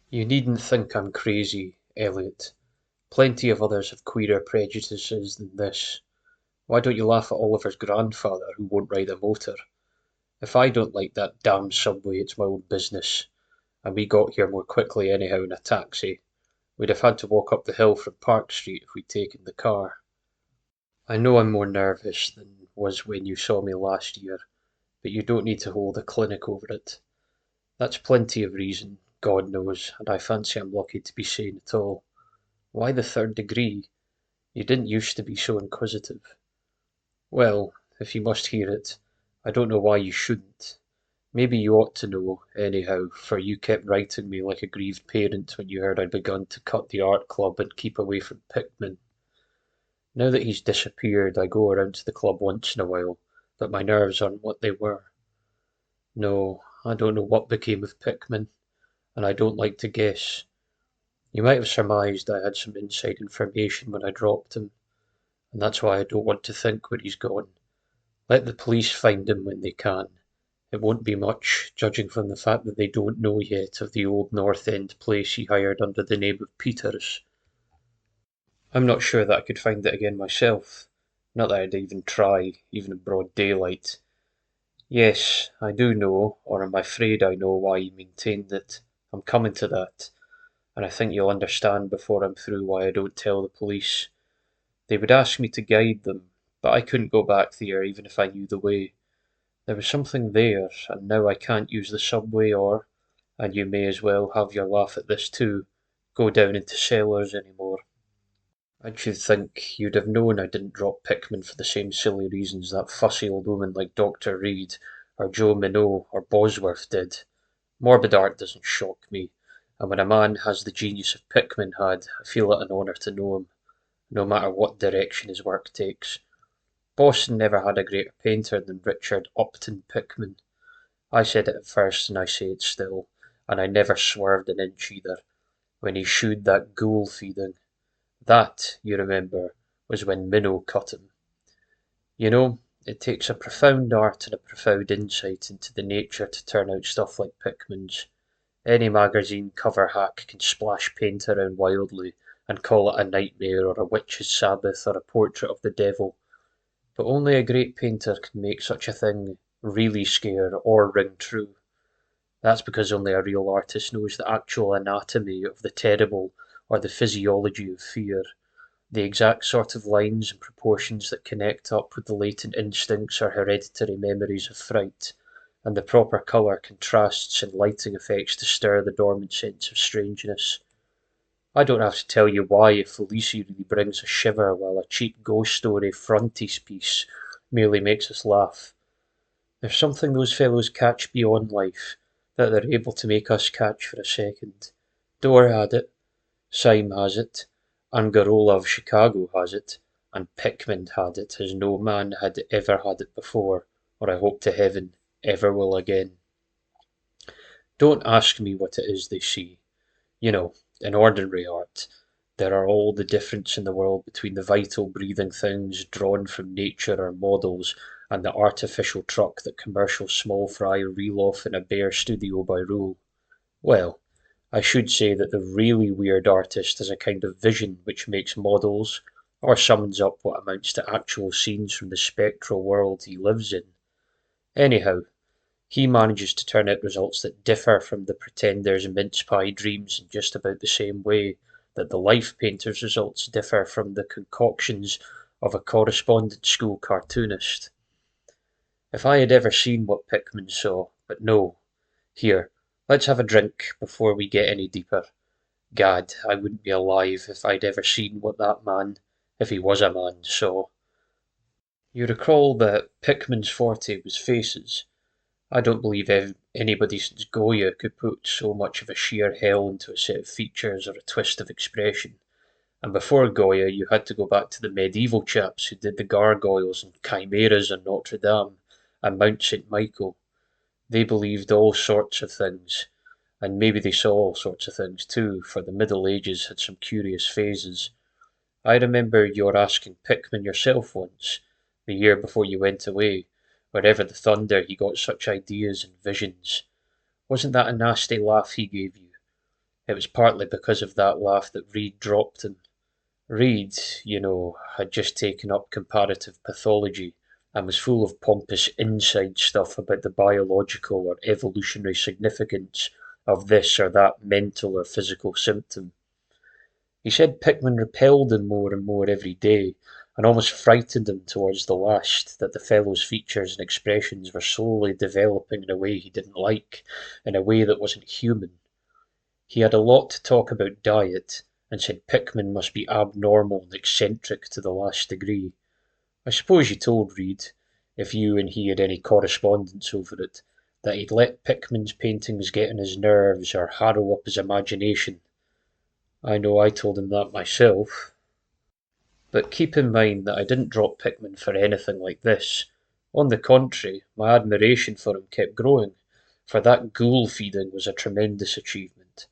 You needn't think I'm crazy, Elliot. Plenty of others have queerer prejudices than this. Why don't you laugh at Oliver's grandfather, who won't ride a motor? If I don't like that damn subway, it's my own business. And we got here more quickly anyhow in a taxi. We'd have had to walk up the hill from Park Street if we'd taken the car. I know I'm more nervous than was when you saw me last year, but you don't need to hold a clinic over it. That's plenty of reason, God knows, and I fancy I'm lucky to be sane at all. Why the third degree? You didn't used to be so inquisitive. Well, if you must hear it, I don't know why you shouldn't. Maybe you ought to know, anyhow, for you kept writing me like a grieved parent when you heard I'd begun to cut the art club and keep away from Pickman. Now that he's disappeared, I go around to the club once in a while, but my nerves aren't what they were. No, I don't know what became of Pickman, and I don't like to guess. You might have surmised I had some inside information when I dropped him, and that's why I don't want to think where he's gone. Let the police find him when they can. It won't be much, judging from the fact that they don't know yet of the old North End place he hired under the name of Peters. I'm not sure that I could find it again myself. Not that I'd even try, even in broad daylight. Yes, I do know, or I'm afraid I know why he maintained it. I'm coming to that, and I think you'll understand before I'm through why I don't tell the police. They would ask me to guide them, but I couldn't go back there even if I knew the way. There was something there, and now I can't use the subway or, and you may as well have your laugh at this too, go down into cellars any more. I should think you'd have known I didn't drop Pickman for the same silly reasons that fussy old woman like Dr. Reed, or Joe Minot, or Bosworth did. Morbid art doesn't shock me, and when a man has the genius of Pickman had, I feel it an honour to know him, no matter what direction his work takes. Boston never had a greater painter than Richard Upton Pickman. I said it at first and I say it still, and I never swerved an inch either, when he shooed that ghoul feeding. That, you remember, was when Minnow cut him. You know, it takes a profound art and a profound insight into the nature to turn out stuff like Pickman's. Any magazine cover hack can splash paint around wildly and call it a nightmare or a witch's sabbath or a portrait of the devil, but only a great painter can make such a thing really scare or ring true. That's because only a real artist knows the actual anatomy of the terrible or the physiology of fear, the exact sort of lines and proportions that connect up with the latent instincts or hereditary memories of fright, and the proper colour contrasts and lighting effects to stir the dormant sense of strangeness. I don't have to tell you why if Felicia really brings a shiver while a cheap ghost story frontispiece merely makes us laugh. There's something those fellows catch beyond life that they're able to make us catch for a second. Dorr had it, Syme has it, Angarola of Chicago has it, and Pickman had it as no man had ever had it before, or I hope to heaven ever will again. Don't ask me what it is they see. You know, in ordinary art, there are all the difference in the world between the vital breathing things drawn from nature or models and the artificial truck that commercial small fry reel off in a bare studio by rule. Well, I should say that the really weird artist has a kind of vision which makes models, or summons up what amounts to actual scenes from the spectral world he lives in. Anyhow, he manages to turn out results that differ from the pretender's mince pie dreams in just about the same way that the life painter's results differ from the concoctions of a correspondence school cartoonist. If I had ever seen what Pickman saw, but no. Here, let's have a drink before we get any deeper. Gad, I wouldn't be alive if I'd ever seen what that man, if he was a man, saw. You recall that Pickman's forte was faces. I don't believe anybody since Goya could put so much of a sheer hell into a set of features or a twist of expression. And before Goya, you had to go back to the medieval chaps who did the gargoyles and chimeras on Notre Dame and Mount St. Michael. They believed all sorts of things, and maybe they saw all sorts of things too, for the Middle Ages had some curious phases. I remember your asking Pickman yourself once, the year before you went away, wherever the thunder he got such ideas and visions. Wasn't that a nasty laugh he gave you? It was partly because of that laugh that Reed dropped him. Reed, had just taken up comparative pathology and was full of pompous inside stuff about the biological or evolutionary significance of this or that mental or physical symptom. He said Pickman repelled him more and more every day, and almost frightened him towards the last, that the fellow's features and expressions were slowly developing in a way he didn't like, in a way that wasn't human. He had a lot to talk about diet, and said Pickman must be abnormal and eccentric to the last degree. I suppose you told Reed, if you and he had any correspondence over it, that he'd let Pickman's paintings get on his nerves or harrow up his imagination. I know I told him that myself. But keep in mind that I didn't drop Pickman for anything like this. On the contrary, my admiration for him kept growing, for that ghoul feeding was a tremendous achievement.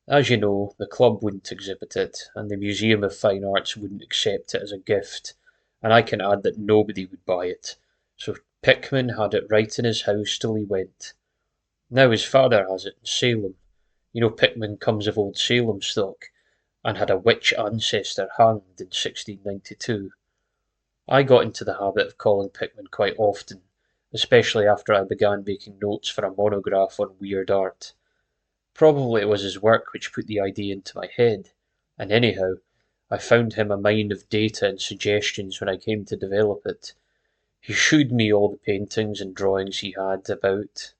As you know, the club wouldn't exhibit it, and the Museum of Fine Arts wouldn't accept it as a gift, and I can add that nobody would buy it. So Pickman had it right in his house till he went. Now his father has it in Salem. You know Pickman comes of old Salem stock, and had a witch ancestor hanged in 1692. I got into the habit of calling Pickman quite often, especially after I began making notes for a monograph on weird art. Probably it was his work which put the idea into my head, and anyhow, I found him a mine of data and suggestions when I came to develop it. He showed me all the paintings and drawings he had about,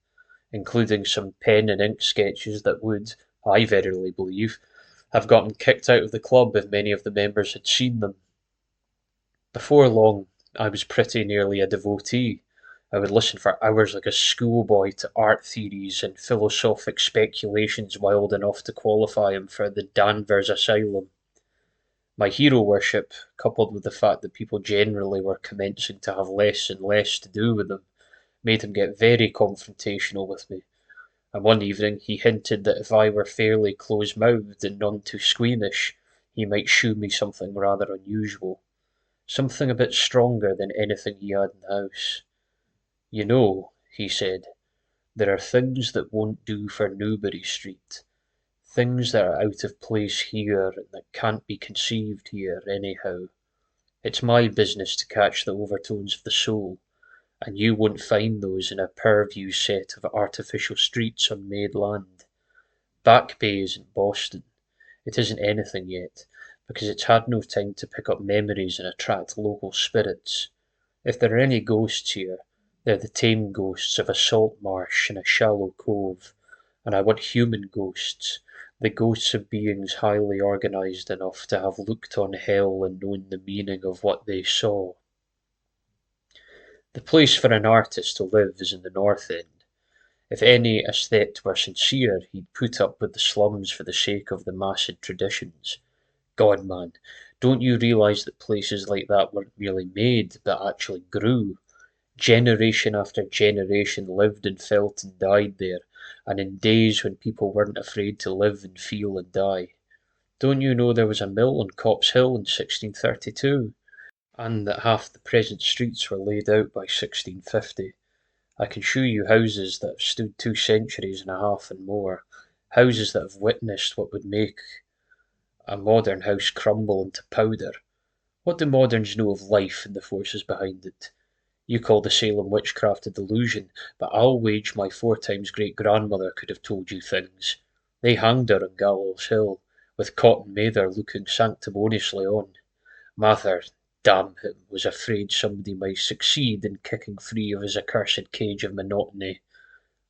including some pen and ink sketches that would, I verily believe, have gotten kicked out of the club if many of the members had seen them. Before long, I was pretty nearly a devotee. I would listen for hours like a schoolboy to art theories and philosophic speculations wild enough to qualify him for the Danvers Asylum. My hero worship, coupled with the fact that people generally were commencing to have less and less to do with him, made him get very confrontational with me, and one evening he hinted that if I were fairly close-mouthed and none too squeamish, he might shew me something rather unusual, something a bit stronger than anything he had in the house. You know, he said, there are things that won't do for Newbury Street, things that are out of place here and that can't be conceived here anyhow. It's my business to catch the overtones of the soul, and you won't find those in a purview set of artificial streets on made land. Back Bay isn't Boston. It isn't anything yet, because it's had no time to pick up memories and attract local spirits. If there are any ghosts here, they're the tame ghosts of a salt marsh and a shallow cove, and I want human ghosts, the ghosts of beings highly organised enough to have looked on hell and known the meaning of what they saw. The place for an artist to live is in the North End. If any aesthete were sincere, he'd put up with the slums for the sake of the massed traditions. God, man, don't you realise that places like that weren't merely made, but actually grew? Generation after generation lived and felt and died there, and in days when people weren't afraid to live and feel and die. Don't you know there was a mill on Copp's Hill in 1632, and that half the present streets were laid out by 1650? I can show you houses that have stood 2 centuries and a half and more, houses that have witnessed what would make a modern house crumble into powder. What do moderns know of life and the forces behind it? You call the Salem witchcraft a delusion, but I'll wage my 4 times great grandmother could have told you things. They hanged her on Gallows Hill, with Cotton Mather looking sanctimoniously on. Mather, damn him, was afraid somebody might succeed in kicking free of his accursed cage of monotony.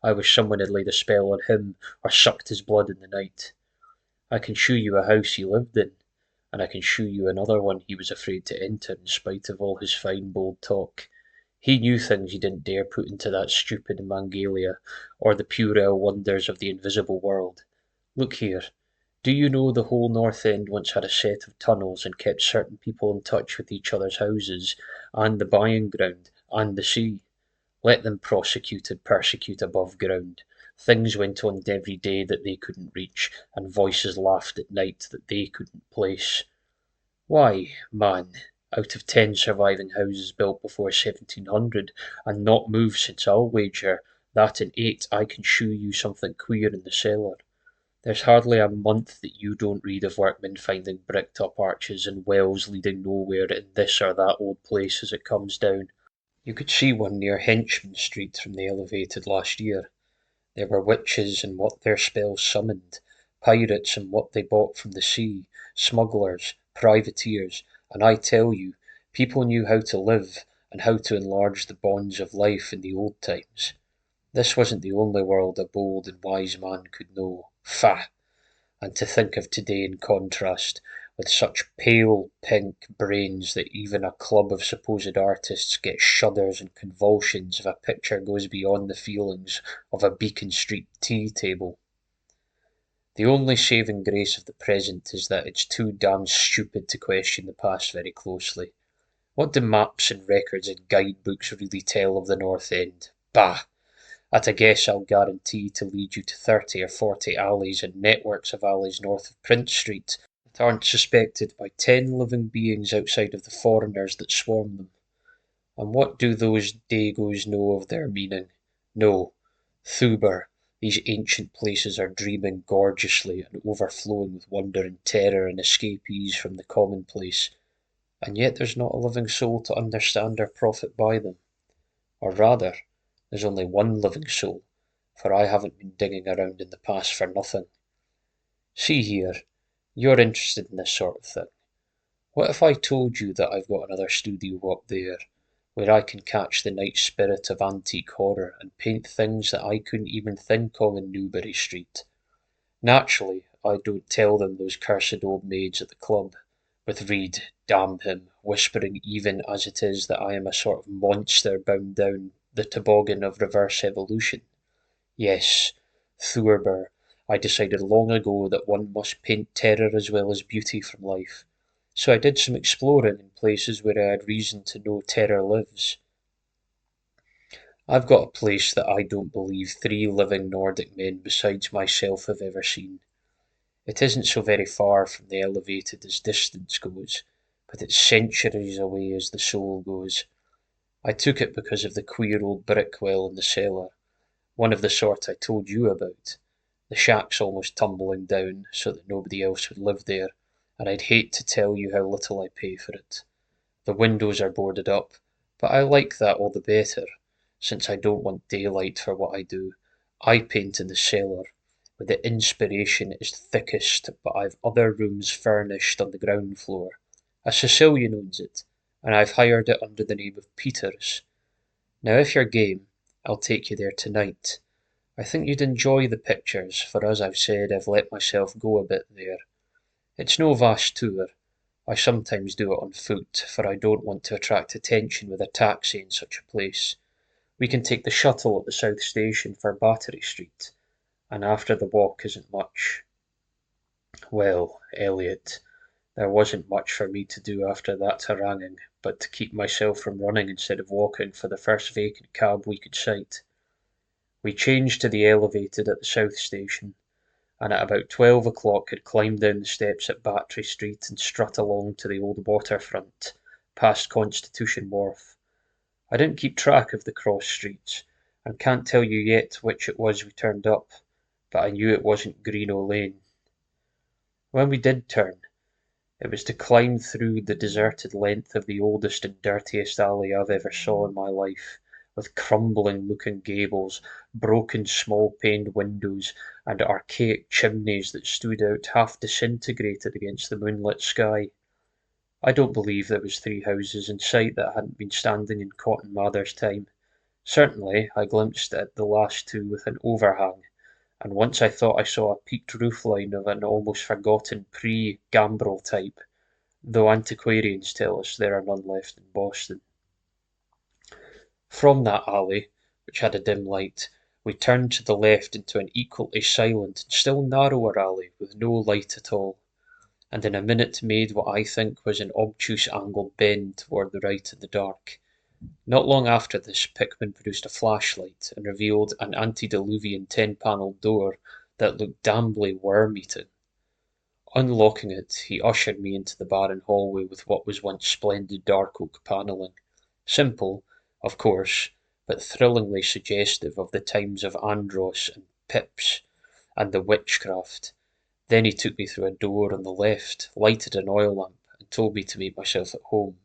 I wish someone had laid a spell on him, or sucked his blood in the night. I can shew you a house he lived in, and I can shew you another one he was afraid to enter in spite of all his fine bold talk. He knew things he didn't dare put into that stupid Mangalia, or the puerile wonders of the invisible world. Look here. Do you know the whole North End once had a set of tunnels and kept certain people in touch with each other's houses, and the buying ground, and the sea? Let them prosecute and persecute above ground. Things went on every day that they couldn't reach, and voices laughed at night that they couldn't place. Why, man, out of 10 surviving houses built before 1700, and not moved since, I'll wager that in 8 I can shew you something queer in the cellar. There's hardly a month that you don't read of workmen finding bricked up arches and wells leading nowhere in this or that old place as it comes down. You could see one near Henchman Street from the elevated last year. There were witches and what their spells summoned, pirates and what they bought from the sea, smugglers, privateers, and I tell you, people knew how to live and how to enlarge the bonds of life in the old times. This wasn't the only world a bold and wise man could know. Faugh! And to think of today in contrast, with such pale pink brains that even a club of supposed artists get shudders and convulsions if a picture goes beyond the feelings of a Beacon Street tea table. The only saving grace of the present is that it's too damned stupid to question the past very closely. What do maps and records and guidebooks really tell of the North End? Bah! At a guess, I'll guarantee to lead you to 30 or 40 alleys and networks of alleys north of Prince Street that aren't suspected by 10 living beings outside of the foreigners that swarm them. And what do those Dagos know of their meaning? No. Thuber, these ancient places are dreaming gorgeously and overflowing with wonder and terror and escapees from the commonplace, and yet there's not a living soul to understand or profit by them. Or rather, there's only one living soul, for I haven't been digging around in the past for nothing. See here, you're interested in this sort of thing. What if I told you that I've got another studio up there, where I can catch the night spirit of antique horror and paint things that I couldn't even think of in Newbury Street? Naturally, I don't tell them those cursed old maids at the club, with Reed, damn him, whispering even as it is that I am a sort of monster bound down the toboggan of reverse evolution. Yes, Thurber, I decided long ago that one must paint terror as well as beauty from life. So I did some exploring in places where I had reason to know terror lives. I've got a place that I don't believe 3 living Nordic men besides myself have ever seen. It isn't so very far from the elevated as distance goes, but it's centuries away as the soul goes. I took it because of the queer old brick well in the cellar, one of the sort I told you about. The shack's almost tumbling down so that nobody else would live there, and I'd hate to tell you how little I pay for it. The windows are boarded up, but I like that all the better, since I don't want daylight for what I do. I paint in the cellar, where the inspiration is thickest, but I've other rooms furnished on the ground floor. A Sicilian owns it, and I've hired it under the name of Peters. Now, if you're game, I'll take you there tonight. I think you'd enjoy the pictures, for as I've said, I've let myself go a bit there. It's no vast tour. I sometimes do it on foot, for I don't want to attract attention with a taxi in such a place. We can take the shuttle at the South Station for Battery Street, and after the walk isn't much. Well, Elliot, there wasn't much for me to do after that haranguing, but to keep myself from running instead of walking for the first vacant cab we could sight. We changed to the elevated at the South Station, and at about 12 o'clock had climbed down the steps at Battery Street and strut along to the old waterfront, past Constitution Wharf. I didn't keep track of the cross streets, and can't tell you yet which it was we turned up, but I knew it wasn't Greenough Lane. When we did turn, it was to climb through the deserted length of the oldest and dirtiest alley I've ever saw in my life, with crumbling looking gables, broken small paned windows, and archaic chimneys that stood out half disintegrated against the moonlit sky. I don't believe there was 3 houses in sight that hadn't been standing in Cotton Mather's time. Certainly I glimpsed at the last 2 with an overhang, and once I thought I saw a peaked roof line of an almost forgotten pre-gambrel type, though antiquarians tell us there are none left in Boston. From that alley, which had a dim light, we turned to the left into an equally silent and still narrower alley with no light at all, and in a minute made what I think was an obtuse angled bend toward the right in the dark. Not long after this, Pickman produced a flashlight and revealed an antediluvian 10-panelled door that looked damnably worm-eaten. Unlocking it, he ushered me into the barren hallway with what was once splendid dark oak panelling. Simple, of course, but thrillingly suggestive of the times of Andros and Pips, and the witchcraft. Then he took me through a door on the left, lighted an oil lamp, and told me to make myself at home.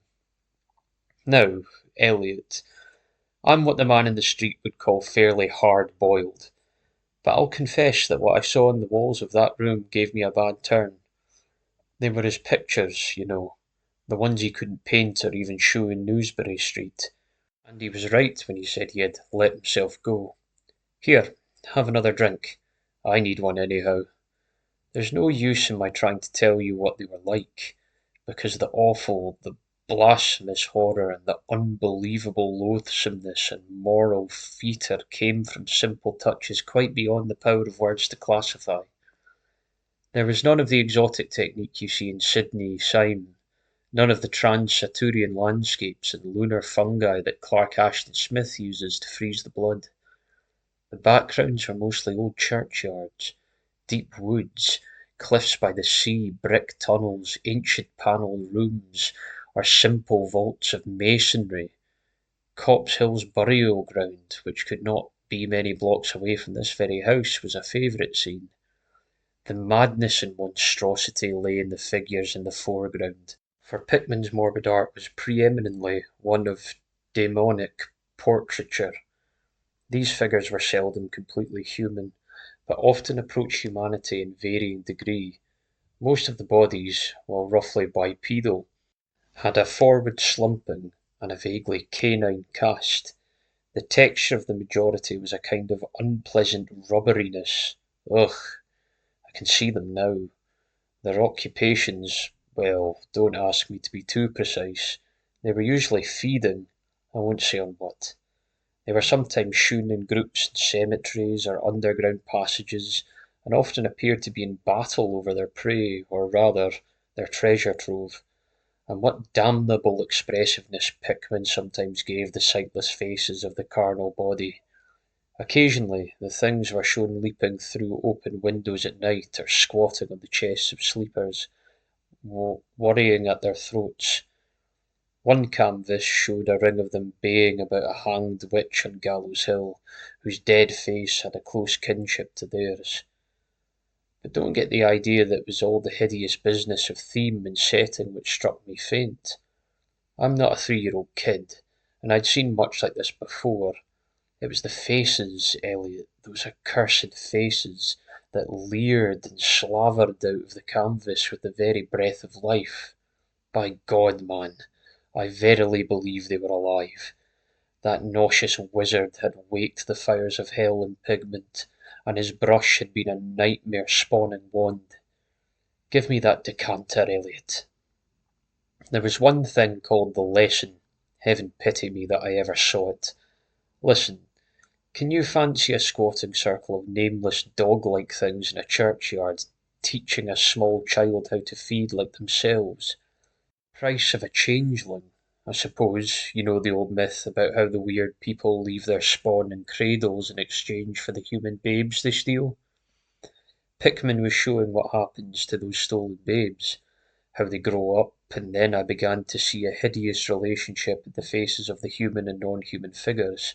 Now, Elliot, I'm what the man in the street would call fairly hard-boiled, but I'll confess that what I saw on the walls of that room gave me a bad turn. They were his pictures, you know, the ones he couldn't paint or even show in Newsbury Street, and he was right when he said he had let himself go. Here, have another drink. I need one anyhow. There's no use in my trying to tell you what they were like, because the awful, the blasphemous horror and the unbelievable loathsomeness and moral fetor came from simple touches quite beyond the power of words to classify. There was none of the exotic technique you see in Sydney, Syme, none of the trans-Saturnian landscapes and lunar fungi that Clark Ashton Smith uses to freeze the blood. The backgrounds were mostly old churchyards, deep woods, cliffs by the sea, brick tunnels, ancient panelled rooms, or simple vaults of masonry. Copp's Hill's burial ground, which could not be many blocks away from this very house, was a favourite scene. The madness and monstrosity lay in the figures in the foreground, for Pickman's morbid art was preeminently one of demonic portraiture. These figures were seldom completely human, but often approach humanity in varying degree. Most of the bodies, while roughly bipedal, had a forward slumping and a vaguely canine cast. The texture of the majority was a kind of unpleasant rubberiness. Ugh, I can see them now. Their occupations, well, don't ask me to be too precise. They were usually feeding, I won't say on what. They were sometimes shewn in groups in cemeteries or underground passages, and often appeared to be in battle over their prey, or rather, their treasure trove. And what damnable expressiveness Pickman sometimes gave the sightless faces of the carnal body. Occasionally, the things were shown leaping through open windows at night, or squatting on the chests of sleepers, worrying at their throats. One canvas showed a ring of them baying about a hanged witch on Gallows Hill, whose dead face had a close kinship to theirs. But don't get the idea that it was all the hideous business of theme and setting which struck me faint. I'm not a 3-year-old kid, and I'd seen much like this before. It was the faces, Elliot, those accursed faces, that leered and slavered out of the canvas with the very breath of life. By God, man, I verily believe they were alive. That nauseous wizard had waked the fires of hell in pigment, and his brush had been a nightmare-spawning wand. Give me that decanter, Elliot. There was one thing called the lesson, heaven pity me that I ever saw it. Listen, can you fancy a squatting circle of nameless dog-like things in a churchyard teaching a small child how to feed like themselves? Price of a changeling. I suppose you know the old myth about how the weird people leave their spawn in cradles in exchange for the human babes they steal. Pickman was showing what happens to those stolen babes, how they grow up, and then I began to see a hideous relationship in the faces of the human and non-human figures.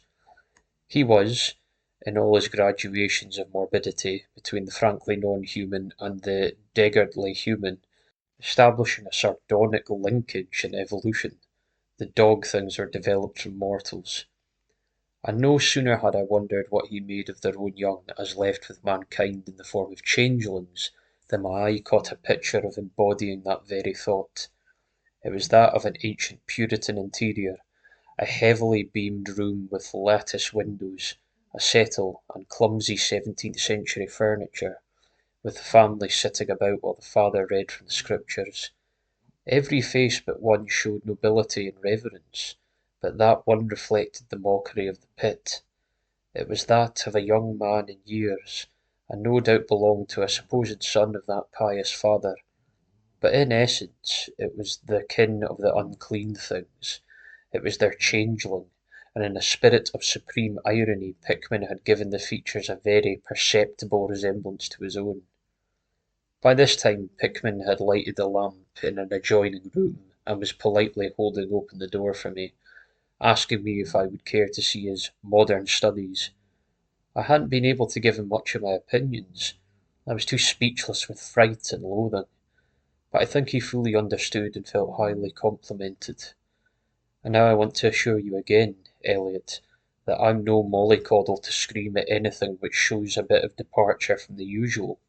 He was, in all his gradations of morbidity, between the frankly non-human and the degardly human, establishing a sardonic linkage in evolution. The dog things are developed from mortals. And no sooner had I wondered what he made of their own young as left with mankind in the form of changelings, than my eye caught a picture of embodying that very thought. It was that of an ancient Puritan interior, a heavily beamed room with lattice windows, a settle, and clumsy 17th century furniture, with the family sitting about while the father read from the scriptures. Every face but one showed nobility and reverence, but that one reflected the mockery of the pit. It was that of a young man in years, and no doubt belonged to a supposed son of that pious father. But in essence it was the kin of the unclean things. It was their changeling, and in a spirit of supreme irony Pickman had given the features a very perceptible resemblance to his own. By this time Pickman had lighted a lamp in an adjoining room, and was politely holding open the door for me, asking me if I would care to see his modern studies. I hadn't been able to give him much of my opinions, I was too speechless with fright and loathing, but I think he fully understood and felt highly complimented. And now I want to assure you again, Elliot, that I'm no mollycoddle to scream at anything which shows a bit of departure from the usual.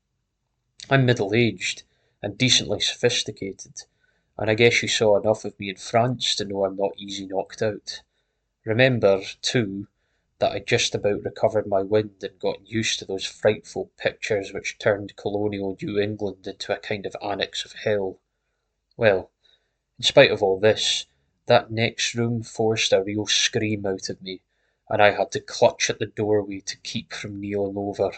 I'm middle-aged and decently sophisticated, and I guess you saw enough of me in France to know I'm not easy knocked out. Remember, too, that I just about recovered my wind and got used to those frightful pictures which turned colonial New England into a kind of annex of hell. Well, in spite of all this, that next room forced a real scream out of me, and I had to clutch at the doorway to keep from kneeling over.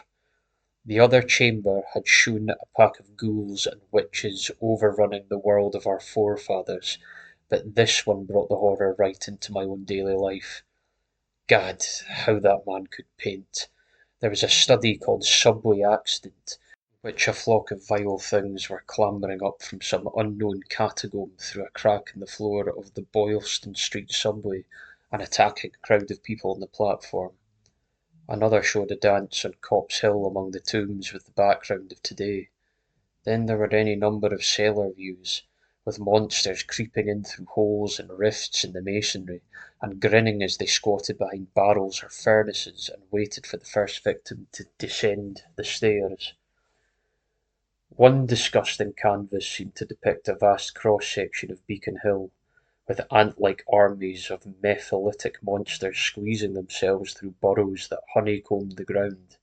The other chamber had shown a pack of ghouls and witches overrunning the world of our forefathers, but this one brought the horror right into my own daily life. Gad, how that man could paint! There was a study called Subway Accident, in which a flock of vile things were clambering up from some unknown catacomb through a crack in the floor of the Boylston Street subway and attacking a crowd of people on the platform. Another showed a dance on Copp's Hill among the tombs with the background of today. Then there were any number of cellar views, with monsters creeping in through holes and rifts in the masonry, and grinning as they squatted behind barrels or furnaces and waited for the first victim to descend the stairs. One disgusting canvas seemed to depict a vast cross-section of Beacon Hill, with ant-like armies of methylitic monsters squeezing themselves through burrows that honeycombed the ground.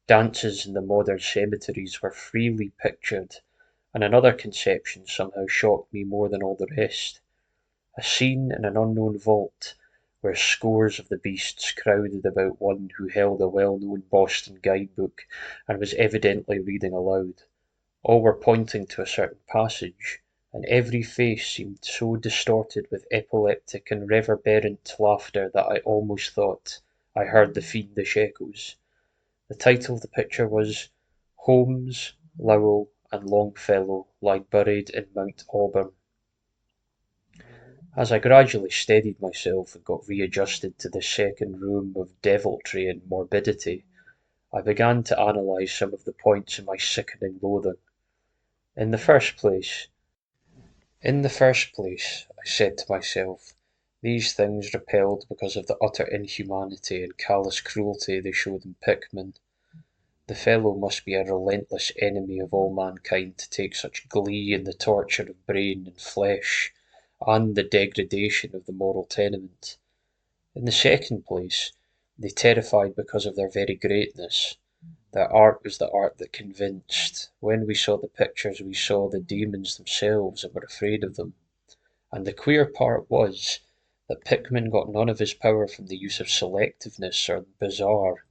Dances in the modern cemeteries were freely pictured, and another conception somehow shocked me more than all the rest. A scene in an unknown vault, where scores of the beasts crowded about one who held a well-known Boston guidebook and was evidently reading aloud. All were pointing to a certain passage, and every face seemed so distorted with epileptic and reverberant laughter that I almost thought I heard the fiendish echoes. The title of the picture was "Holmes, Lowell, and Longfellow Lie Buried in Mount Auburn." As I gradually steadied myself and got readjusted to this second room of deviltry and morbidity, I began to analyse some of the points in my sickening loathing. In the first place, In the first place, I said to myself, these things repelled because of the utter inhumanity and callous cruelty they showed in Pickman. The fellow must be a relentless enemy of all mankind to take such glee in the torture of brain and flesh, and the degradation of the moral tenement. In the second place, they terrified because of their very greatness. Their art was the art that convinced. When we saw the pictures, we saw the demons themselves and were afraid of them. And the queer part was that Pickman got none of his power from the use of selectiveness or the bizarre.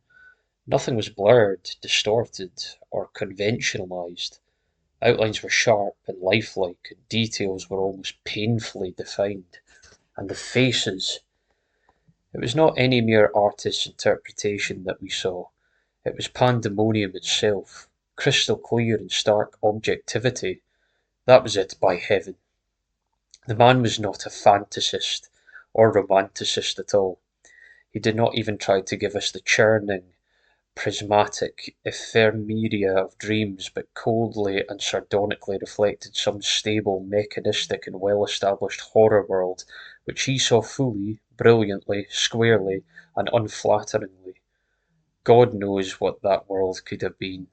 Nothing was blurred, distorted, or conventionalized. Outlines were sharp and lifelike, and details were almost painfully defined. And the faces! It was not any mere artist's interpretation that we saw. It was pandemonium itself, crystal clear and stark objectivity. That was it, by heaven! The man was not a fantasist or romanticist at all. He did not even try to give us the churning, prismatic ephemeria of dreams, but coldly and sardonically reflected some stable, mechanistic, and well-established horror world which he saw fully, brilliantly, squarely, and unflatteringly. God knows what that world could have been,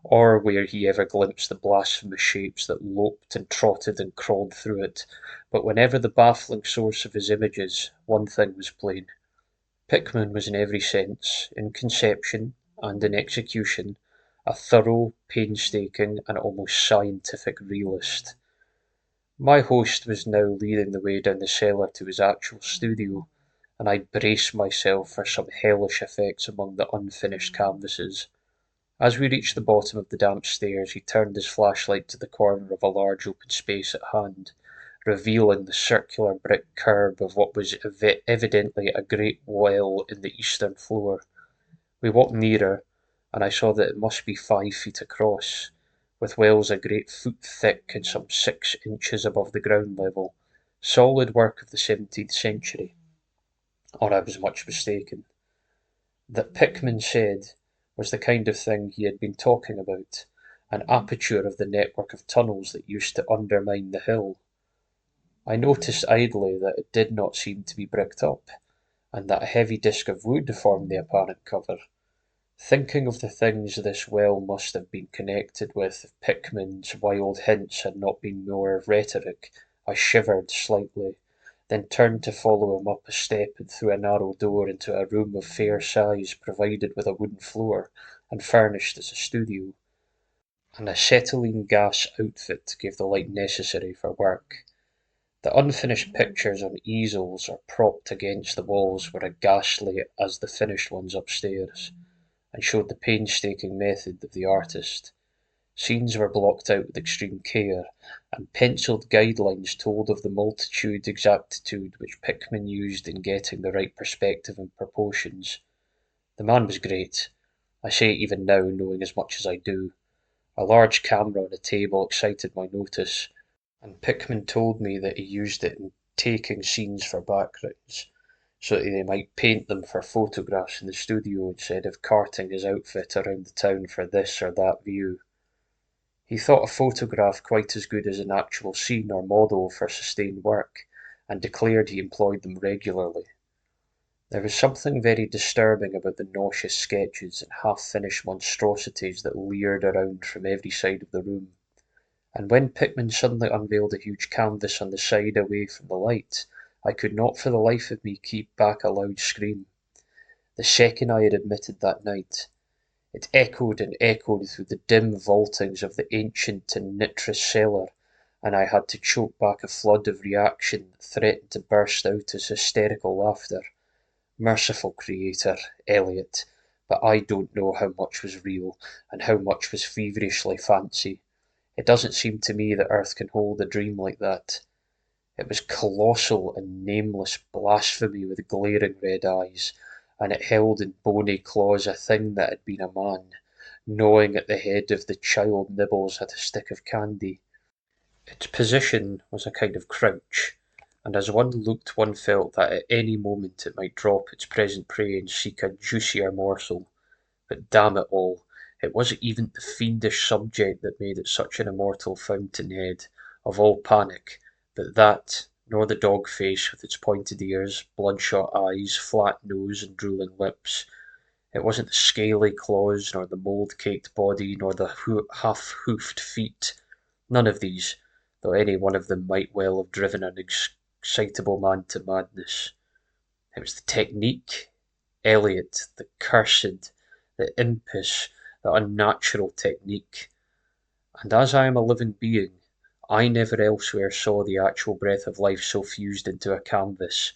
or where he ever glimpsed the blasphemous shapes that loped and trotted and crawled through it, but whenever the baffling source of his images, one thing was plain. Pickman was in every sense, in conception and in execution, a thorough, painstaking, and almost scientific realist. My host was now leading the way down the cellar to his actual studio, and I braced myself for some hellish effects among the unfinished canvases. As we reached the bottom of the damp stairs, he turned his flashlight to the corner of a large open space at hand, revealing the circular brick curb of what was evidently a great well in the eastern floor. We walked nearer, and I saw that it must be 5 feet across, with wells a great foot thick and some 6 inches above the ground level, solid work of the 17th century. Or I was much mistaken. That Pickman said was the kind of thing he had been talking about, an aperture of the network of tunnels that used to undermine the hill. I noticed idly that it did not seem to be bricked up, and that a heavy disc of wood formed the apparent cover. Thinking of the things this well must have been connected with if Pickman's wild hints had not been more rhetoric, I shivered slightly, then turned to follow him up a step and through a narrow door into a room of fair size provided with a wooden floor and furnished as a studio. An acetylene gas outfit gave the light necessary for work. The unfinished pictures on easels or propped against the walls were as ghastly as the finished ones upstairs, and showed the painstaking method of the artist. Scenes were blocked out with extreme care, and pencilled guidelines told of the multitude exactitude which Pickman used in getting the right perspective and proportions. The man was great. I say it even now, knowing as much as I do. A large camera on a table excited my notice, and Pickman told me that he used it in taking scenes for backgrounds, so that they might paint them for photographs in the studio instead of carting his outfit around the town for this or that view. He thought a photograph quite as good as an actual scene or model for sustained work, and declared he employed them regularly. There was something very disturbing about the nauseous sketches and half-finished monstrosities that leered around from every side of the room, and when Pickman suddenly unveiled a huge canvas on the side away from the light, I could not for the life of me keep back a loud scream. The second I had admitted that night, it echoed and echoed through the dim vaultings of the ancient and nitrous cellar, and I had to choke back a flood of reaction that threatened to burst out as hysterical laughter. Merciful Creator, Eliot, but I don't know how much was real and how much was feverishly fancy. It doesn't seem to me that Earth can hold a dream like that. It was colossal and nameless blasphemy with glaring red eyes, and it held in bony claws a thing that had been a man, gnawing at the head of the child nibbles at a stick of candy. Its position was a kind of crouch, and as one looked one felt that at any moment it might drop its present prey and seek a juicier morsel. But damn it all, it wasn't even the fiendish subject that made it such an immortal fountainhead of all panic, but that, nor the dog face with its pointed ears, bloodshot eyes, flat nose, and drooling lips. It wasn't the scaly claws, nor the mould-caked body, nor the half-hoofed feet. None of these, though any one of them might well have driven an excitable man to madness. It was the technique, Eliot, the cursed, the impish, the unnatural technique. And as I am a living being, I never elsewhere saw the actual breath of life so fused into a canvas.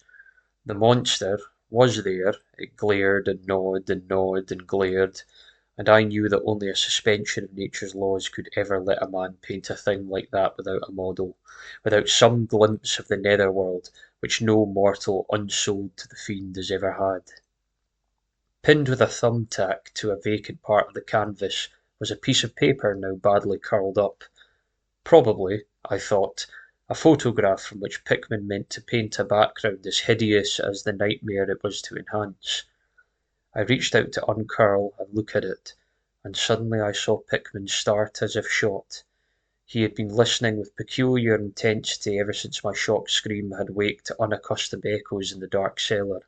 The monster was there, it glared and gnawed and gnawed and glared, and I knew that only a suspension of nature's laws could ever let a man paint a thing like that without a model, without some glimpse of the nether world which no mortal unsold to the fiend has ever had. Pinned with a thumb-tack to a vacant part of the canvas was a piece of paper now badly curled up. Probably, I thought, a photograph from which Pickman meant to paint a background as hideous as the nightmare it was to enhance. I reached out to uncurl and look at it, and suddenly I saw Pickman start as if shot. He had been listening with peculiar intensity ever since my shocked scream had waked unaccustomed echoes in the dark cellar,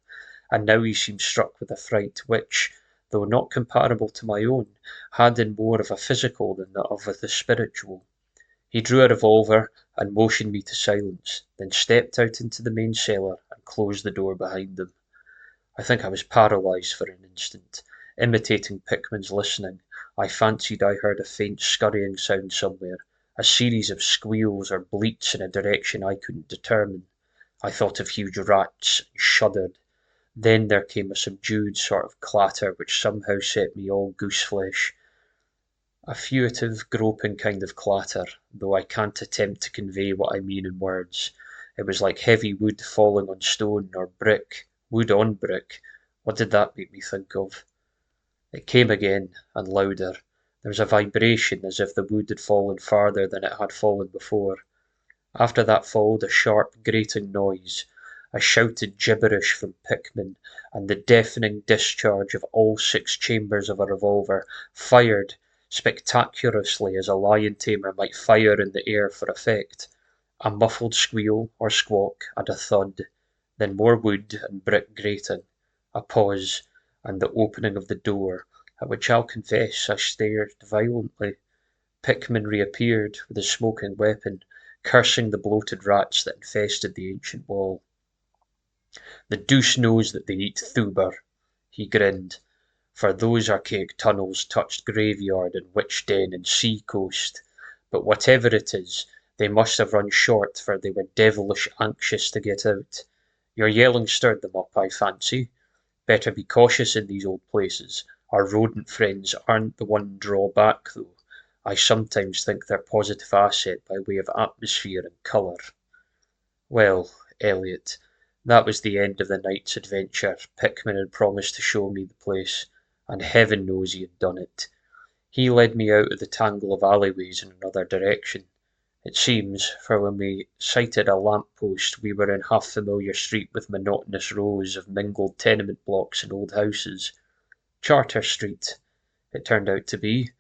and now he seemed struck with a fright which, though not comparable to my own, had in more of a physical than that of the spiritual. He drew a revolver and motioned me to silence, then stepped out into the main cellar and closed the door behind him. I think I was paralysed for an instant. Imitating Pickman's listening, I fancied I heard a faint scurrying sound somewhere, a series of squeals or bleats in a direction I couldn't determine. I thought of huge rats and shuddered. Then there came a subdued sort of clatter which somehow set me all goose-flesh. A furtive, groping kind of clatter, though I can't attempt to convey what I mean in words. It was like heavy wood falling on stone, or brick, wood on brick. What did that make me think of? It came again, and louder. There was a vibration as if the wood had fallen farther than it had fallen before. After that followed a sharp, grating noise, a shouted gibberish from Pickman, and the deafening discharge of all 6 chambers of a revolver, fired spectaculously as a lion tamer might fire in the air for effect. A muffled squeal or squawk and a thud, then more wood and brick grating, a pause, and the opening of the door, at which I'll confess I stared violently. Pickman reappeared with his smoking weapon, cursing the bloated rats that infested the ancient wall. "The deuce knows that they eat Thuber," he grinned, "for those archaic tunnels touched graveyard and witch den and sea coast. But whatever it is, they must have run short, for they were devilish anxious to get out. Your yelling stirred them up, I fancy. Better be cautious in these old places. Our rodent friends aren't the one drawback, though. I sometimes think they're positive asset by way of atmosphere and colour." Well, Elliot, that was the end of the night's adventure. Pickman had promised to show me the place, and heaven knows he had done it. He led me out of the tangle of alleyways in another direction, it seems, for when we sighted a lamp post we were in half familiar street with monotonous rows of mingled tenement blocks and old houses. Charter Street, it turned out to be,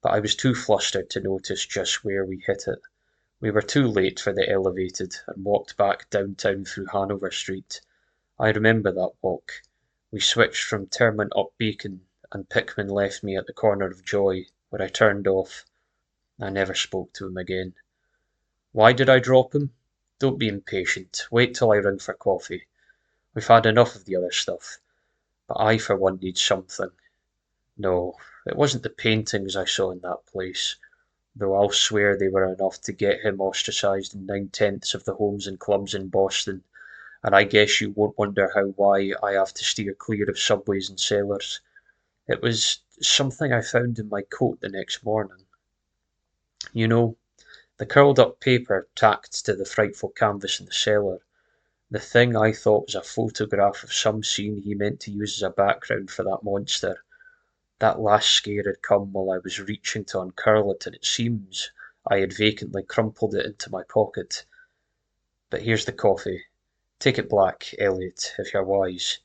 but I was too flustered to notice just where we hit it. We were too late for the elevated, and walked back downtown through Hanover Street. I remember that walk. We switched from Termont up Beacon, and Pickman left me at the corner of Joy, where I turned off. I never spoke to him again. Why did I drop him? Don't be impatient. Wait till I ring for coffee. We've had enough of the other stuff, but I for one need something. No, it wasn't the paintings I saw in that place, though I'll swear they were enough to get him ostracised in 9/10 of the homes and clubs in Boston, and I guess you won't wonder why I have to steer clear of subways and cellars. It was something I found in my coat the next morning. You know, the curled up paper tacked to the frightful canvas in the cellar. The thing I thought was a photograph of some scene he meant to use as a background for that monster. That last scare had come while I was reaching to uncurl it, and it seems I had vacantly crumpled it into my pocket. But here's the coffee. Take it black, Elliot, if you're wise.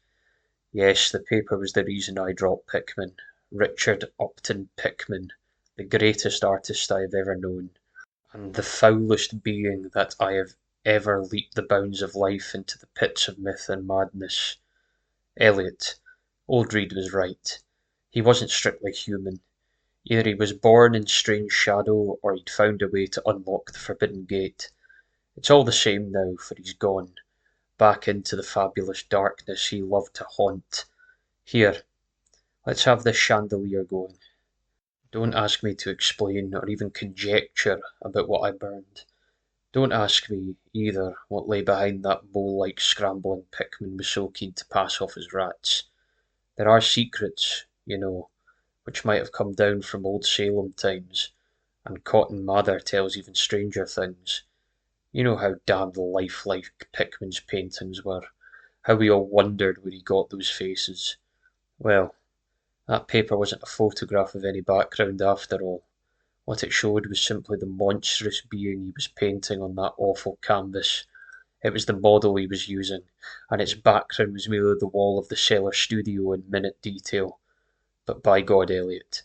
Yes, the paper was the reason I dropped Pickman. Richard Upton Pickman, the greatest artist I have ever known, and the foulest being that I have ever leaped the bounds of life into the pits of myth and madness. Elliot, old Reed was right. He wasn't strictly human. Either he was born in strange shadow, or he'd found a way to unlock the forbidden gate. It's all the same now, for he's gone, back into the fabulous darkness he loved to haunt. Here, let's have this chandelier going. Don't ask me to explain or even conjecture about what I burned. Don't ask me, either, what lay behind that mole-like scrambling Pickman was so keen to pass off as rats. There are secrets, you know, which might have come down from old Salem times, and Cotton Mather tells even stranger things. You know how damned lifelike Pickman's paintings were, how we all wondered where he got those faces. Well, that paper wasn't a photograph of any background after all. What it showed was simply the monstrous being he was painting on that awful canvas. It was the model he was using, and its background was merely the wall of the cellar studio in minute detail. But by God, Elliot,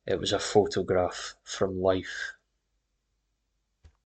it was a photograph from life.